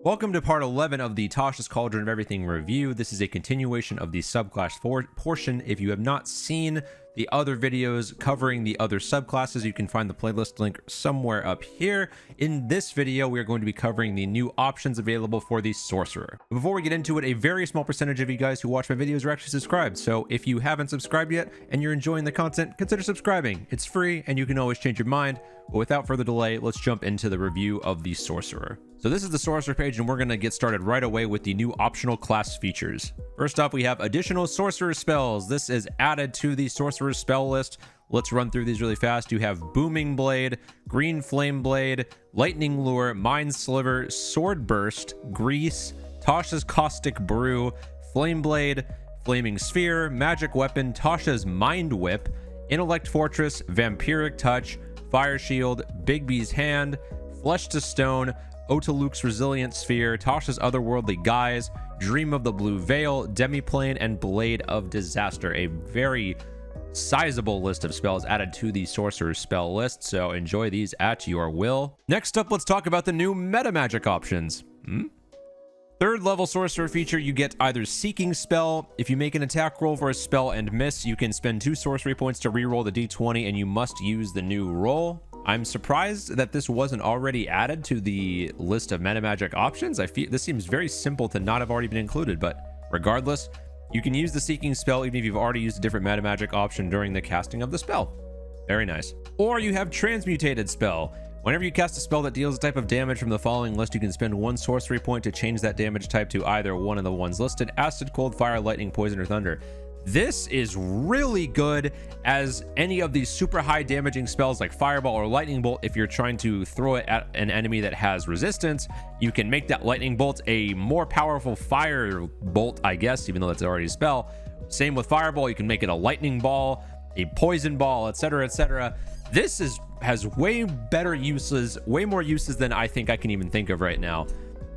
Welcome to part 11 of the Tasha's Cauldron of Everything review. This is a continuation of the subclass portion. If you have not seen the other videos covering the other subclasses, you can find the playlist link somewhere up here. In this video, we are going to be covering the new options available for the Sorcerer. Before we get into it, a very small percentage of you guys who watch my videos are actually subscribed. So if you haven't subscribed yet and you're enjoying the content, consider subscribing. It's free and you can always change your mind. But without further delay, let's jump into the review of the Sorcerer. So this is the Sorcerer page, and we're going to get started right away with the new optional class features. First off, we have additional Sorcerer spells. This is added to the Sorcerer spell list. Let's run through these really fast. You have Booming Blade, Green Flame Blade, Lightning Lure, Mind Sliver, Sword Burst, Grease, Tasha's Caustic Brew, Flame Blade, Flaming Sphere, Magic Weapon, Tasha's Mind Whip, Intellect Fortress, Vampiric Touch, Fire Shield, Big B's Hand, Flesh to Stone, Otaluke's Resilient Sphere, Tasha's Otherworldly Guise, Dream of the Blue Veil, Demiplane, and Blade of Disaster. A very sizable list of spells added to the Sorcerer's spell list, so enjoy these at your will. Next up, let's talk about the new Metamagic options. Third level Sorcerer feature, you get either Seeking Spell. If you make an attack roll for a spell and miss, you can spend 2 sorcery points to reroll the d20, and you must use the new roll. I'm surprised that this wasn't already added to the list of Metamagic options. I feel this seems very simple to not have already been included, but regardless, you can use the Seeking Spell even if you've already used a different Metamagic option during the casting of the spell. Very nice. Or you have Transmutated Spell. Whenever you cast a spell that deals a type of damage from the following list, you can spend 1 sorcery point to change that damage type to either one of the ones listed: Acid, Cold, Fire, Lightning, Poison, or Thunder. This is really good as any of these super high damaging spells like Fireball or Lightning Bolt. If you're trying to throw it at an enemy that has resistance, you can make that Lightning Bolt a more powerful Fire Bolt, I guess, even though that's already a spell. Same with Fireball, you can make it a Lightning Ball, a Poison Ball, etc., etc. This has way better uses, way more uses than I think I can even think of right now.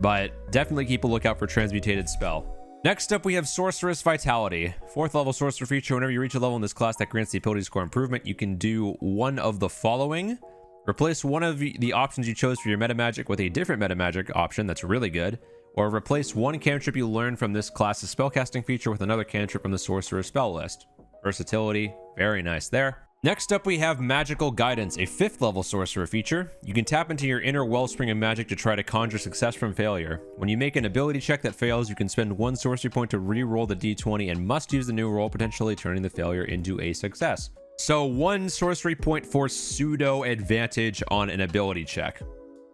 But definitely keep a lookout for Transmutated Spell. Next up, we have Sorceress Vitality. 4th level Sorcerer feature. Whenever you reach a level in this class that grants the ability score improvement, you can do one of the following. Replace one of the options you chose for your Metamagic with a different Metamagic option. That's really good. Or replace one cantrip you learned from this class's spellcasting feature with another cantrip from the Sorcerer spell list. Versatility, very nice there. Next up, we have Magical Guidance, a 5th level Sorcerer feature. You can tap into your inner wellspring of magic to try to conjure success from failure. When you make an ability check that fails, you can spend 1 sorcery point to re-roll the d20 and must use the new roll, potentially turning the failure into a success. So 1 sorcery point for pseudo advantage on an ability check.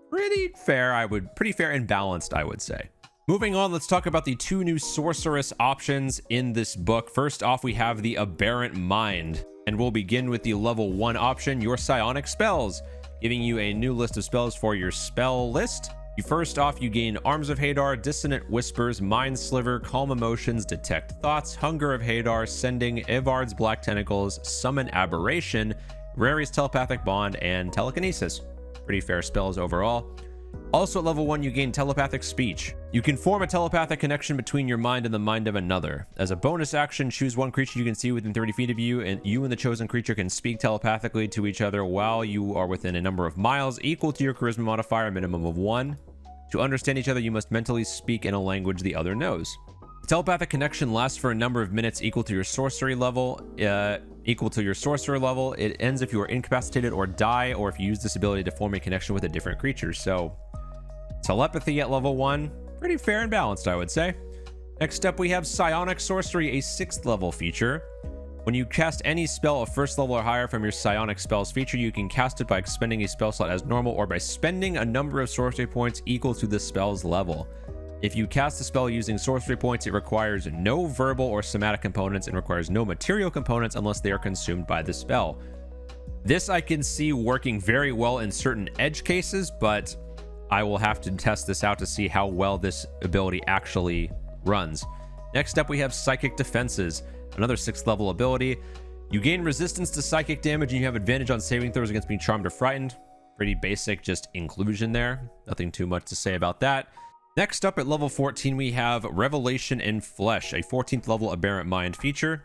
Pretty fair and balanced, I would say. Moving on, let's talk about the 2 new Sorceress options in this book. First off, we have the Aberrant Mind. And we'll begin with the level 1 option, your Psionic Spells, giving you a new list of spells for your spell list. First off, you gain Arms of Hadar, Dissonant Whispers, Mind Sliver, Calm Emotions, Detect Thoughts, Hunger of Hadar, Sending, Evard's Black Tentacles, Summon Aberration, Rary's Telepathic Bond, and Telekinesis. Pretty fair spells overall. Also at level 1, you gain Telepathic Speech. You can form a telepathic connection between your mind and the mind of another. As a bonus action, choose one creature you can see within 30 feet of you, and you and the chosen creature can speak telepathically to each other while you are within a number of miles equal to your charisma modifier, a minimum of 1. To understand each other, you must mentally speak in a language the other knows. The telepathic connection lasts for a number of minutes equal to your sorcery level. Sorcerer level. It ends if you are incapacitated or die, or if you use this ability to form a connection with a different creature. So telepathy at level 1, pretty fair and balanced, I would say. Next up, we have Psionic Sorcery, a 6th level feature. When you cast any spell of 1st level or higher from your Psionic Spells feature, you can cast it by expending a spell slot as normal or by spending a number of sorcery points equal to the spell's level. If you cast a spell using sorcery points, it requires no verbal or somatic components and requires no material components unless they are consumed by the spell. This I can see working very well in certain edge cases, but I will have to test this out to see how well this ability actually runs. Next up, we have Psychic Defenses, another 6th level ability. You gain resistance to psychic damage and you have advantage on saving throws against being charmed or frightened. Pretty basic, just inclusion there. Nothing too much to say about that. Next up at level 14, we have Revelation in Flesh, a 14th level Aberrant Mind feature.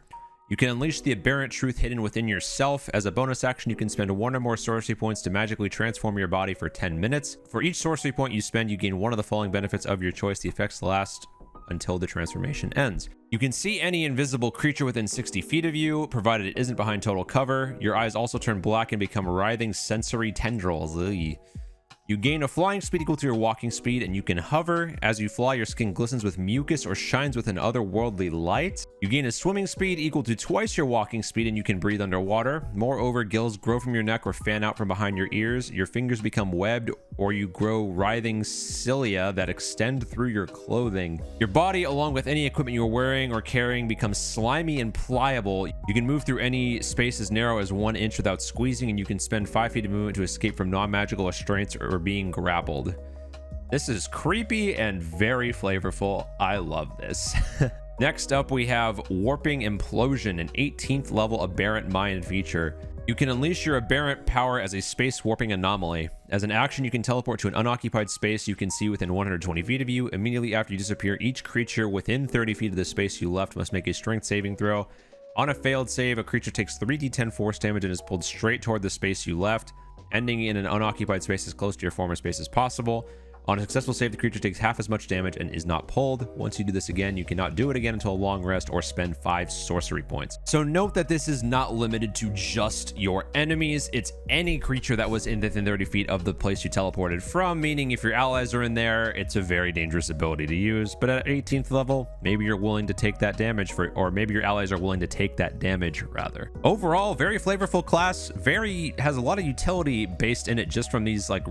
You can unleash the Aberrant truth hidden within yourself. As a bonus action, you can spend 1 or more sorcery points to magically transform your body for 10 minutes. For each sorcery point you spend, you gain one of the following benefits of your choice. The effects last until the transformation ends. You can see any invisible creature within 60 feet of you, provided it isn't behind total cover. Your eyes also turn black and become writhing sensory tendrils. Ugh. You gain a flying speed equal to your walking speed, and you can hover. As you fly, your skin glistens with mucus or shines with an otherworldly light. You gain a swimming speed equal to twice your walking speed, and you can breathe underwater. Moreover, gills grow from your neck or fan out from behind your ears. Your fingers become webbed, or you grow writhing cilia that extend through your clothing. Your body, along with any equipment you're wearing or carrying, becomes slimy and pliable. You can move through any space as narrow as 1 inch without squeezing, and you can spend 5 feet of movement to escape from non-magical restraints or being grappled. This is creepy and very flavorful. I love this. Next up, we have Warping Implosion, an 18th level Aberrant Mind feature. You can unleash your Aberrant power as a space warping anomaly. As an action, you can teleport to an unoccupied space you can see within 120 feet of you. Immediately after you disappear, each creature within 30 feet of the space you left must make a strength saving throw. On a failed save, a creature takes 3d10 force damage and is pulled straight toward the space you left, ending in an unoccupied space as close to your former space as possible. On a successful save, the creature takes half as much damage and is not pulled. Once you do this again, you cannot do it again until a long rest or spend 5 sorcery points. So note that this is not limited to just your enemies. It's any creature that was within 30 feet of the place you teleported from, meaning if your allies are in there, it's a very dangerous ability to use. But at 18th level, maybe you're willing to take that damage or maybe your allies are willing to take that damage rather. Overall, very flavorful class, has a lot of utility based in it just from these like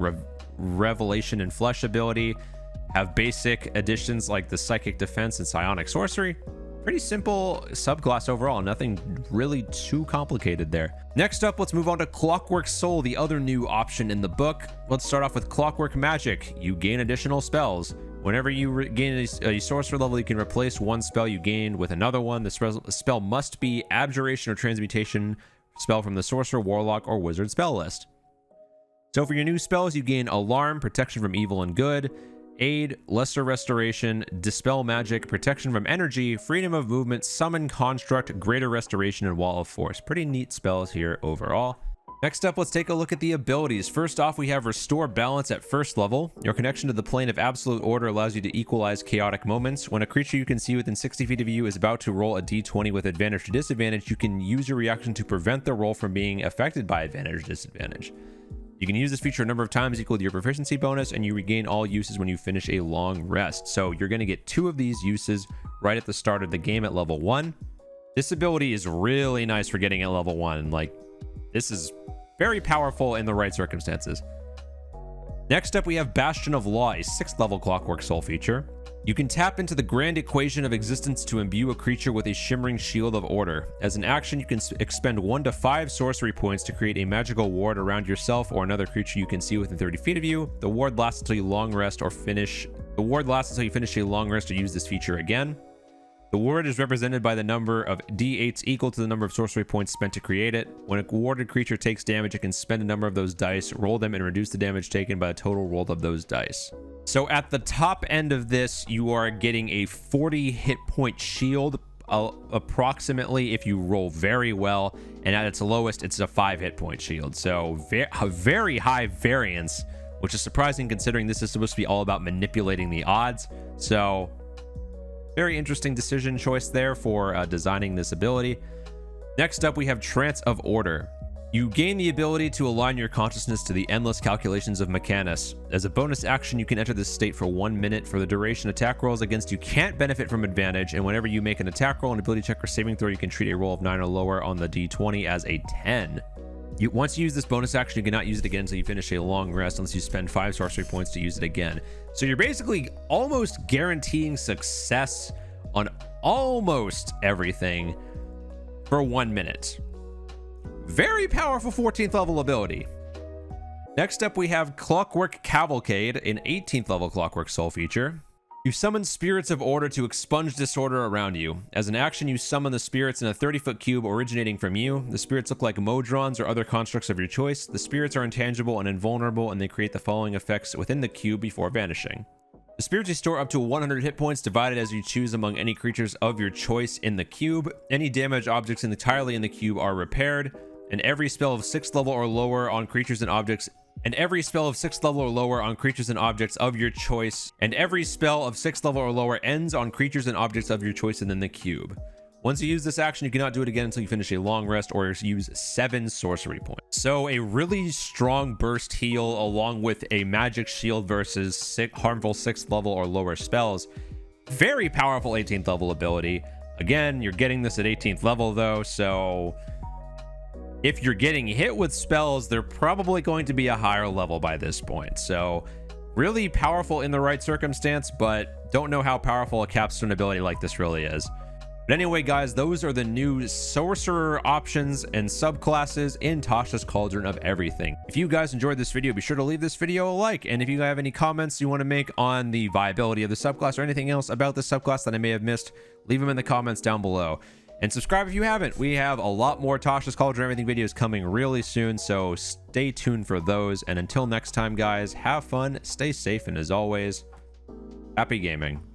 Revelation and Flesh ability. Have basic additions like the Psychic Defense and Psionic Sorcery. Pretty simple subclass overall, nothing really too complicated there. Next up, let's move on to Clockwork Soul, the other new option in the book. Let's start off with Clockwork Magic. You gain additional spells. Whenever you gain a sorcerer level, you can replace one spell you gained with another one. The spell must be Abjuration or Transmutation spell from the Sorcerer, Warlock, or Wizard spell list. So for your new spells, you gain Alarm, Protection from Evil and Good, Aid, Lesser Restoration, Dispel Magic, Protection from Energy, Freedom of Movement, Summon Construct, Greater Restoration, and Wall of Force. Pretty neat spells here overall. Next up, let's take a look at the abilities. First off, we have Restore Balance at first level. Your connection to the plane of absolute order allows you to equalize chaotic moments. When a creature you can see within 60 feet of you is about to roll a d20 with advantage or disadvantage, you can use your reaction to prevent the roll from being affected by advantage or disadvantage. You can use this feature a number of times equal to your proficiency bonus, and you regain all uses when you finish a long rest. So you're going to get 2 of these uses right at the start of the game at level 1. This ability is really nice for getting at level 1. Like, this is very powerful in the right circumstances. Next up, we have Bastion of Law, a 6th level Clockwork Soul feature. You can tap into the grand equation of existence to imbue a creature with a shimmering shield of order. As an action, you can expend 1 to 5 sorcery points to create a magical ward around yourself or another creature you can see within 30 feet of you. The ward lasts until you long rest or finish. The ward lasts until you finish a long rest or use this feature again. The ward is represented by the number of d8s equal to the number of sorcery points spent to create it. When a warded creature takes damage, it can spend a number of those dice, roll them, and reduce the damage taken by the total roll of those dice. So at the top end of this, you are getting a 40 hit point shield, approximately, if you roll very well, and at its lowest, it's a 5 hit point shield. So very high variance, which is surprising considering this is supposed to be all about manipulating the odds. So very interesting decision choice there for designing this ability. Next up, we have Trance of Order. You gain the ability to align your consciousness to the endless calculations of Mechanus. As a bonus action, you can enter this state for 1 minute. For the duration, attack rolls against you can't benefit from advantage, and whenever you make an attack roll, an ability check, or saving throw, you can treat a roll of 9 or lower on the d20 as a 10. Once you use this bonus action, you cannot use it again until you finish a long rest unless you spend 5 sorcery points to use it again. So you're basically almost guaranteeing success on almost everything for 1 minute. Very powerful 14th level ability. Next up, we have Clockwork Cavalcade, an 18th level Clockwork Soul feature. You summon spirits of order to expunge disorder around you. As an action, you summon the spirits in a 30-foot cube originating from you. The spirits look like modrons or other constructs of your choice. The spirits are intangible and invulnerable, and they create the following effects within the cube before vanishing. The The spirits restore up to 100 hit points divided as you choose among any creatures of your choice in the cube. Any damaged objects entirely in the cube are repaired, and every spell of 6th level or lower on creatures and objects of your choice, and every spell of 6th level or lower ends on creatures and objects of your choice and in the cube. Once you use this action, you cannot do it again until you finish a long rest or use 7 sorcery points. So a really strong burst heal along with a magic shield versus harmful 6th level or lower spells. Very powerful 18th level ability. Again, you're getting this at 18th level though, so if you're getting hit with spells, they're probably going to be a higher level by this point. So really powerful in the right circumstance, but don't know how powerful a capstone ability like this really is. But anyway, guys, those are the new Sorcerer options and subclasses in Tasha's Cauldron of Everything. If you guys enjoyed this video, be sure to leave this video a like. And if you have any comments you want to make on the viability of the subclass or anything else about the subclass that I may have missed, leave them in the comments down below. And subscribe if you haven't. We have a lot more Tasha's Cauldron of Everything videos coming really soon, so stay tuned for those. And until next time, guys, have fun, stay safe, and as always, happy gaming.